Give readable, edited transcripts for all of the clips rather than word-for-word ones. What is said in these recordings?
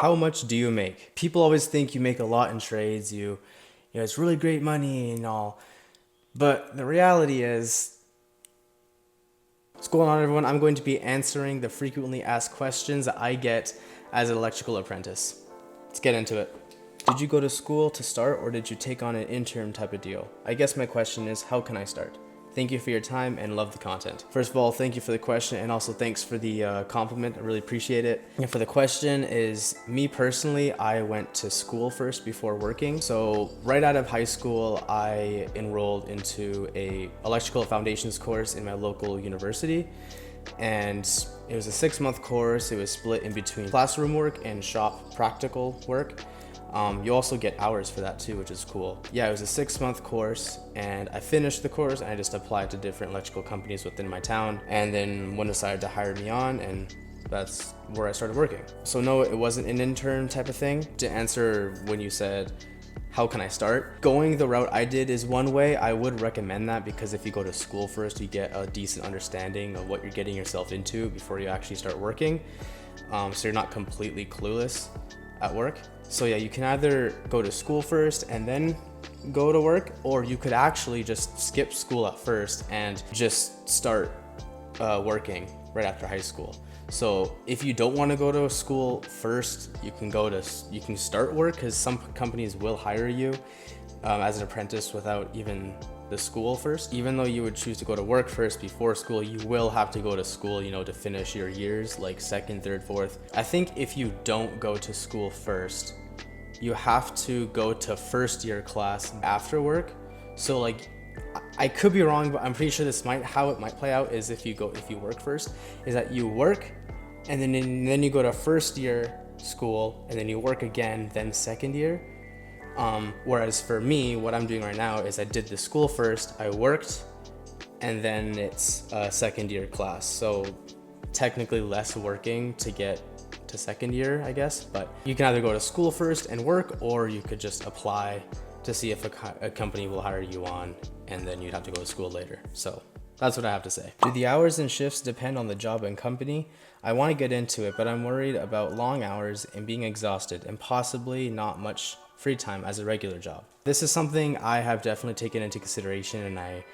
How much do you make? People always think you make a lot in trades, it's really great money and all. But the reality is, what's going on, everyone? I'm going to be answering the frequently asked questions that I get as an electrical apprentice. Let's get into it. Did you go to school to start, or did you take on an intern type of deal? I guess my question is, how can I start? Thank you for your time and love the content. First of all, thank you for the question, and also thanks for the compliment. I really appreciate it. And for the question is, me personally, I went to school first before working. So right out of high school, I enrolled into a electrical foundations course in my local university. And it was a 6-month course. It was split in between classroom work and shop practical work. You also get hours for that too, which is cool. Yeah, it was a 6-month course, and I finished the course and I just applied to different electrical companies within my town, and then one decided to hire me on, and that's where I started working. So no, it wasn't an intern type of thing. To answer when you said, how can I start? Going the route I did is one way. I would recommend that, because if you go to school first, you get a decent understanding of what you're getting yourself into before you actually start working. So you're not completely clueless at work. So yeah, you can either go to school first and then go to work, or you could actually just skip school at first and just start working right after high school. So if you don't want to go to school first, you can start work, because some companies will hire you as an apprentice without even the school first. Even though you would choose to go to work first before school, you will have to go to school, to finish your years, like 2nd, 3rd, 4th. I think if you don't go to school first, you have to go to 1st year class after work. So like, I could be wrong, but I'm pretty sure how it might play out is if you work first, is that you work and then you go to 1st year school, and then you work again, then 2nd year. Whereas for me, what I'm doing right now is I did the school first, I worked, and then it's a 2nd year class. So technically less working to get to 2nd year, I guess. But you can either go to school first and work, or you could just apply to see if a company will hire you on, and then you'd have to go to school later. So that's what I have to say. Do the hours and shifts depend on the job and company? I want to get into it, but I'm worried about long hours and being exhausted, and possibly not much free time as a regular job. This is something I have definitely taken into consideration, and I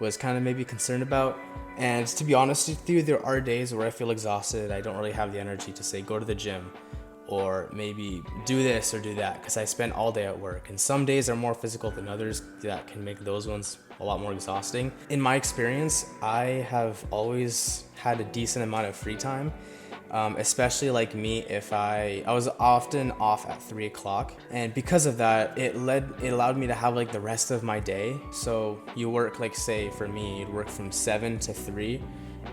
was kind of maybe concerned about. And to be honest with you, there are days where I feel exhausted. I don't really have the energy to say, go to the gym, or maybe do this or do that, because I spend all day at work. And some days are more physical than others. That can make those ones a lot more exhausting. In my experience, I have always had a decent amount of free time. Especially like me, if I was often off at 3 o'clock, and because of that, it allowed me to have like the rest of my day. So you work, like say for me, you'd work from 7 to 3,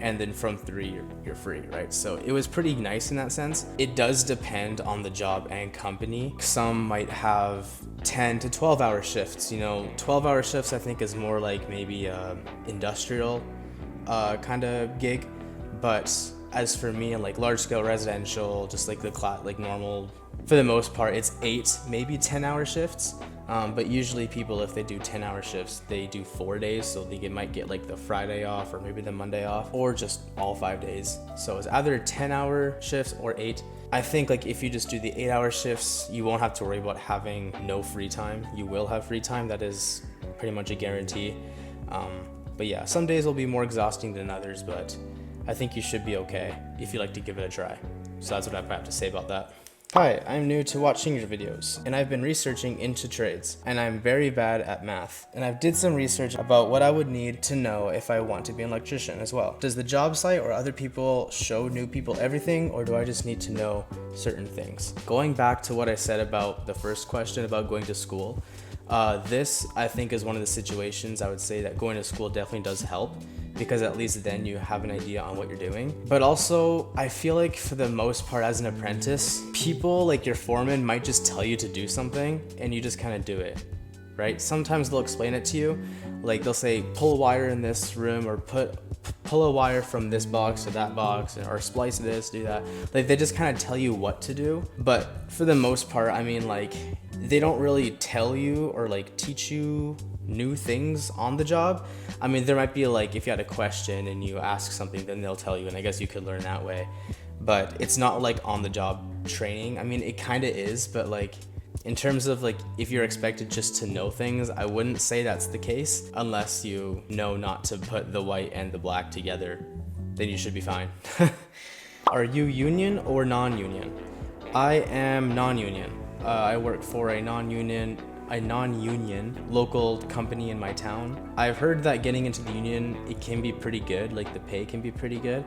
and then from 3 you're free, right? So it was pretty nice in that sense. It does depend on the job and company. Some might have 10 to 12 hour shifts. 12-hour shifts I think is more like maybe industrial kind of gig. But as for me, in like large scale residential, just like like normal, for the most part, it's 8, maybe 10-hour shifts. But usually people, if they do 10-hour shifts, they do 4 days. So they might get like the Friday off, or maybe the Monday off, or just all 5 days. So it's either 10-hour shifts or 8. I think like if you just do the 8-hour shifts, you won't have to worry about having no free time. You will have free time. That is pretty much a guarantee. But yeah, some days will be more exhausting than others, but I think you should be okay if you like to give it a try. So that's what I have to say about that. Hi, I'm new to watching your videos, and I've been researching into trades, and I'm very bad at math. And I've did some research about what I would need to know if I want to be an electrician as well. Does the job site or other people show new people everything, or do I just need to know certain things? Going back to what I said about the first question about going to school, this I think is one of the situations I would say that going to school definitely does help, because at least then you have an idea on what you're doing. But also, I feel like for the most part as an apprentice, people like your foreman might just tell you to do something and you just kind of do it, right? Sometimes they'll explain it to you, like they'll say pull a wire in this room, or pull a wire from this box to that box, or splice this, do that. Like they just kind of tell you what to do. But for the most part, I mean, like they don't really tell you or like teach you new things on the job. I mean, there might be like, if you had a question and you ask something, then they'll tell you, and I guess you could learn that way. But it's not like on the job training. I mean, it kind of is, but like in terms of like if you're expected just to know things, I wouldn't say that's the case unless you know not to put the white and the black together. Then you should be fine. Are you union or non-union? I am non-union. I work for a non-union local company in my town. I've heard that getting into the union, it can be pretty good, like the pay can be pretty good,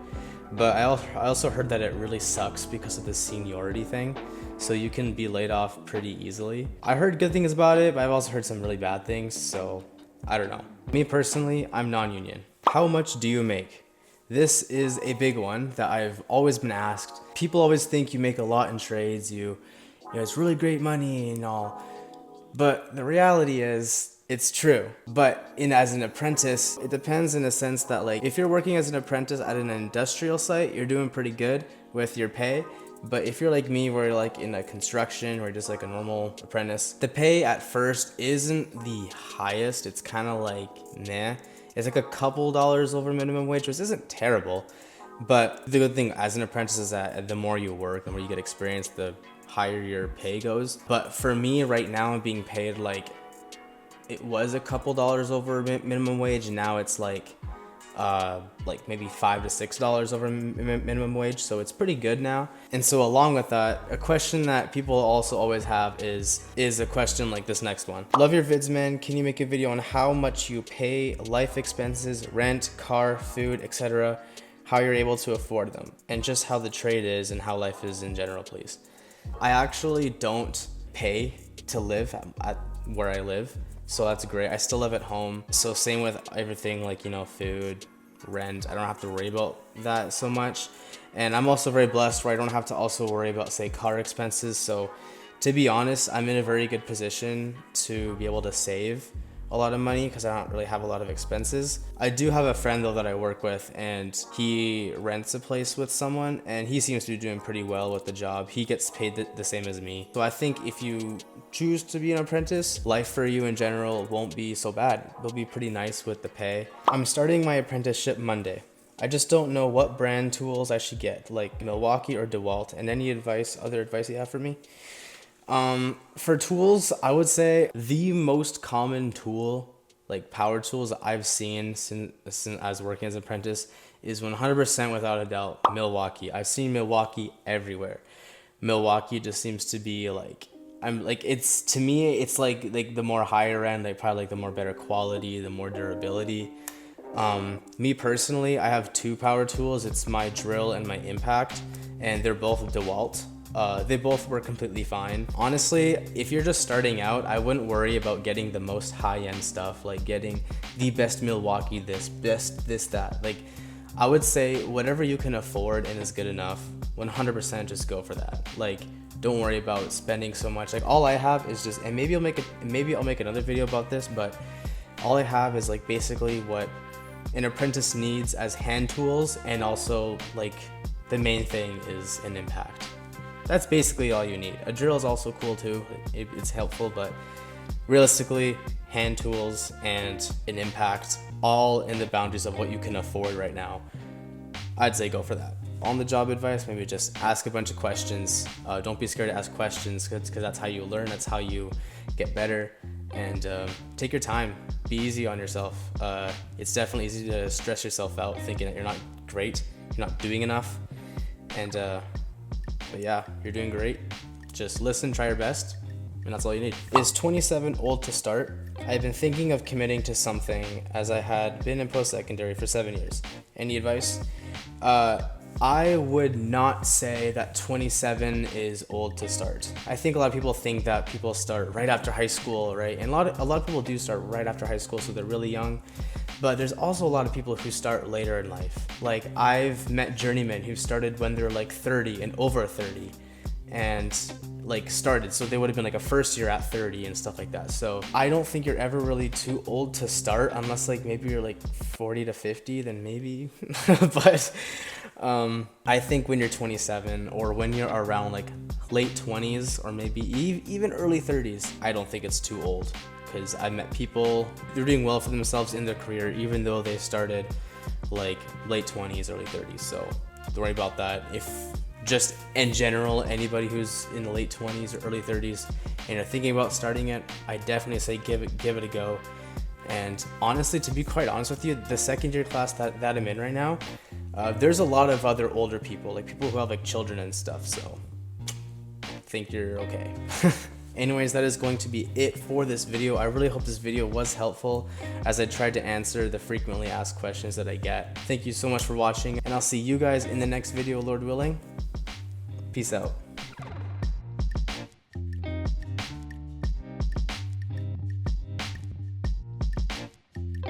but I also heard that it really sucks because of the seniority thing, so you can be laid off pretty easily. I heard good things about it, but I've also heard some really bad things, so I don't know. Me personally, I'm non-union. How much do you make? This is a big one that I've always been asked. People always think you make a lot in trades, you know, it's really great money and all. But the reality is, it's true. But as an apprentice, it depends in a sense that like, if you're working as an apprentice at an industrial site, you're doing pretty good with your pay. But if you're like me, where you're like in a construction or just like a normal apprentice, the pay at first isn't the highest. It's kind of like, nah. It's like a couple dollars over minimum wage, which isn't terrible. But the good thing as an apprentice is that the more you work, the more you get experience, the higher your pay goes. But for me right now, I'm being paid like, it was a couple dollars over minimum wage, and now it's like maybe $5 to $6 over minimum wage, so it's pretty good now. And so along with that, a question that people also always have is a question like this next one. Love your vids, man. Can you make a video on how much you pay life expenses, rent, car, food, etc., how you're able to afford them, and just how the trade is and how life is in general, please? I actually don't pay to live at where I live, so that's great. I still live at home, so same with everything like, you know, food, rent. I don't have to worry about that so much. And I'm also very blessed where I don't have to also worry about, say, car expenses. So to be honest, I'm in a very good position to be able to save a lot of money because I don't really have a lot of expenses. I do have a friend though that I work with, and he rents a place with someone, and he seems to be doing pretty well with the job. He gets paid the same as me. So I think if you choose to be an apprentice, life for you in general won't be so bad. It'll be pretty nice with the pay. I'm starting my apprenticeship Monday. I just don't know what brand tools I should get, like Milwaukee or DeWalt, and any other advice you have for me? For tools, I would say the most common tool, like power tools I've seen since I was working as an apprentice, is 100% without a doubt Milwaukee. I've seen Milwaukee everywhere. Milwaukee just seems to be like, it's, to me, it's like the more higher end, like probably like the more better quality, the more durability. Me personally, I have two power tools. It's my drill and my impact, and they're both DeWalt. They both work completely fine. Honestly, if you're just starting out, I wouldn't worry about getting the most high-end stuff, like getting the best Milwaukee, this, that. Like, I would say whatever you can afford and is good enough, 100% just go for that. Like, don't worry about spending so much. Like, all I have is just, and maybe I'll make another video about this, but all I have is like basically what an apprentice needs as hand tools, and also like the main thing is an impact. That's basically all you need. A drill is also cool too. It's helpful, but realistically, hand tools and an impact, all in the boundaries of what you can afford right now, I'd say go for that. On the job advice, maybe just ask a bunch of questions. Don't be scared to ask questions, because that's how you learn. That's how you get better. And take your time. Be easy on yourself. It's definitely easy to stress yourself out thinking that you're not great, you're not doing enough. And but yeah, you're doing great. Just listen, try your best, and that's all you need. Is 27 old to start? I've been thinking of committing to something, as I had been in post-secondary for 7 years. Any advice? I would not say that 27 is old to start. I think a lot of people think that people start right after high school, right? And a lot of people do start right after high school, so they're really young. But there's also a lot of people who start later in life. Like, I've met journeymen who started when they're like 30 and over 30, and like started, so they would have been like a first year at 30 and stuff like that. So I don't think you're ever really too old to start, unless like maybe you're like 40 to 50, then maybe. But I think when you're 27, or when you're around like late 20s, or maybe even early 30s, I don't think it's too old. Because I met people, they're doing well for themselves in their career, even though they started like late 20s, early 30s. So don't worry about that. If just in general, anybody who's in the late 20s or early 30s and are thinking about starting it, I definitely say give it a go. And honestly, to be quite honest with you, the second year class that I'm in right now, there's a lot of other older people, like people who have like children and stuff, so I think you're okay. Anyways, that is going to be it for this video. I really hope this video was helpful as I tried to answer the frequently asked questions that I get. Thank you so much for watching, and I'll see you guys in the next video, Lord willing. Peace out.